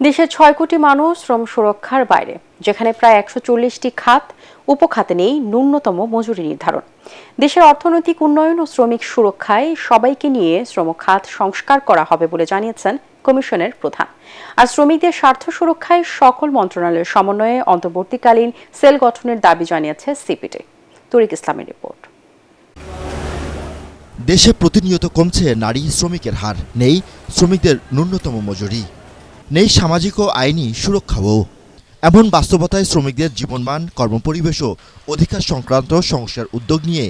দেশের ৬ কোটি মানুষ শ্রম সুরক্ষার বাইরে, যেখানে প্রায় ১৪০টি খাত উপখাতে নেই ন্যূনতম মজুরি নির্ধারণ। দেশের অর্থনৈতিক উন্নয়ন ও শ্রমিক সুরক্ষায় সবাইকে নিয়ে শ্রম খাত সংস্কার করা হবে বলে জানিয়েছেন কমিশনের প্রধান। আর শ্রমিকদের স্বার্থ সুরক্ষায় সকল মন্ত্রণালয়ের সমন্বয়ে অন্তর্বর্তীকালীন সেল গঠনের দাবি জানিয়েছে সিপিডি। তরিক ইসলামের রিপোর্ট। দেশে প্রতিনিয়ত কমছে নারী শ্রমিকের হার, নেই শ্রমিকদের ন্যূনতম মজুরি, নেই সামাজিক ও আইনি সুরক্ষাও। এমন বাস্তবতায় শ্রমিকদের জীবনমান, কর্মপরিবেশ ও অধিকার সংক্রান্ত সংস্কার উদ্যোগ নিয়ে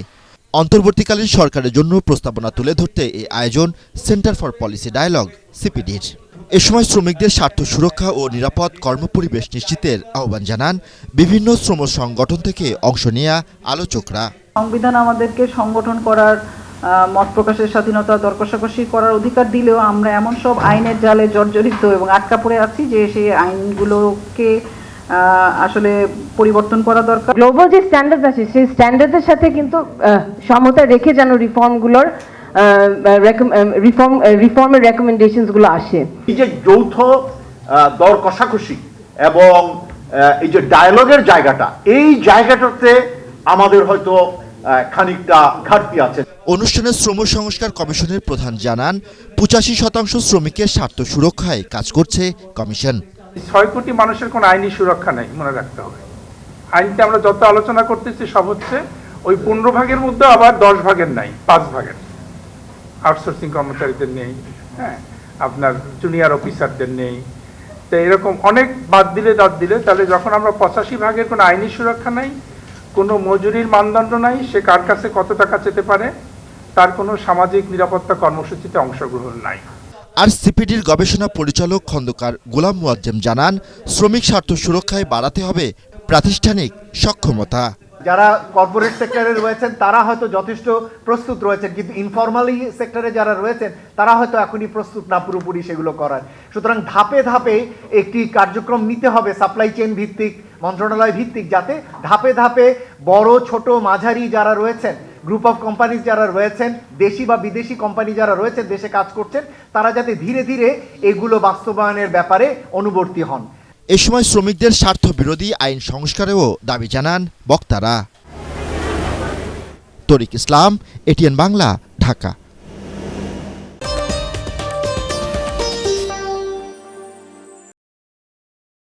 অন্তর্বর্তীকালীন সরকারের জন্য প্রস্তাবনা তুলে ধরতে এই আয়োজন সেন্টার ফর পলিসি ডায়ালগ সিপিডির। এ সময় শ্রমিকদের স্বার্থ সুরক্ষা ও নিরাপদ কর্মপরিবেশ নিশ্চিতের আহ্বান জানান বিভিন্ন শ্রম সংগঠন থেকে অংশ নেয়া আলোচকরা। সংবিধান আমাদেরকে সংগঠন করার, মত প্রকাশের স্বাধীনতা, দর কষাকষি করার অধিকার দিলেও আমরা এমন সব আইনের জালে জর্জরিত এবং আটকা পড়ে আছি যে সেই আইনগুলোকে আসলে পরিবর্তন করা দরকার। গ্লোবাল যে স্ট্যান্ডার্ড আছে সেই স্ট্যান্ডার্ডের সাথে কিন্তু সমতা রেখে যেন রিফর্মগুলোর রিফর্মের রেকমেন্ডেশনসগুলো আসে। এই যে যৌথ দর কষাকষি এবং এই যে ডায়ালগের জায়গাটা, এই জায়গাটাতে আমাদের হয়তো খানিকটা ঘাটতি আছে। অনুষ্ঠানে শ্রম সংস্কার কমিশনের প্রধান জানান ৮৫% শ্রমিকের স্বার্থ সুরক্ষায় কাজ করছে কমিশন। ৬ কোটি মানুষের কোনো আইনি সুরক্ষা নেই, মনে রাখতে হবে। আইনটা আমরা যত আলোচনা করতেছি সব হচ্ছে ওই 15 ভাগের মধ্যে আবার 10 ভাগের নাই, 5 ভাগের। আউটসোর্সিং কর্মচারীদের নেই, হ্যাঁ, আপনার জুনিয়র অফিসারদের নেই। তো এরকম অনেক বাদ দিলে তাহলে যখন আমরা 85 ভাগের কোনো আইনি সুরক্ষা নাই, কোনো মজুরির মানদণ্ড নাই, সে কার কাছে কত টাকা চেতে পারে, তার কোনো সামাজিক নিরাপত্তা কর্মসূচিতে অংশগ্রহণ নাই। আর সিপিডির গবেষণা পরিচালক খন্দকার গোলাম মুয়াজ্জেম জানান শ্রমিক স্বার্থ সুরক্ষায় বাড়াতে হবে প্রাতিষ্ঠানিক সক্ষমতা। যারা কর্পোরেট সেক্টরে রয়েছেন তারা হয়তো যথেষ্ট প্রস্তুত রয়েছেন, কিন্তু ইনফর্মালি সেক্টরে যারা রয়েছেন তারা হয়তো এখনই প্রস্তুত না পুরোপুরি সেগুলো করার। সুতরাং ধাপে ধাপে একটি কার্যক্রম নিতে হবে, সাপ্লাই চেইন ভিত্তিক, মন্ত্রণালয় ভিত্তিক, যাতে ধাপে ধাপে বড় ছোট মাঝারি যারা রয়েছেন, গ্রুপ অফ কোম্পানিজ যারা রয়েছেন, দেশি বা বিদেশি কোম্পানি যারা রয়েছেন, দেশে কাজ করছেন, তারা যাতে ধীরে ধীরে এগুলো বাস্তবায়নের ব্যাপারে অনুবর্তী হন। এ সময় শ্রমিকদের স্বার্থ বিরোধী আইন সংস্কারেও দাবি জানান বক্তারা। তরিক ইসলাম, এটিএন বাংলা, ঢাকা।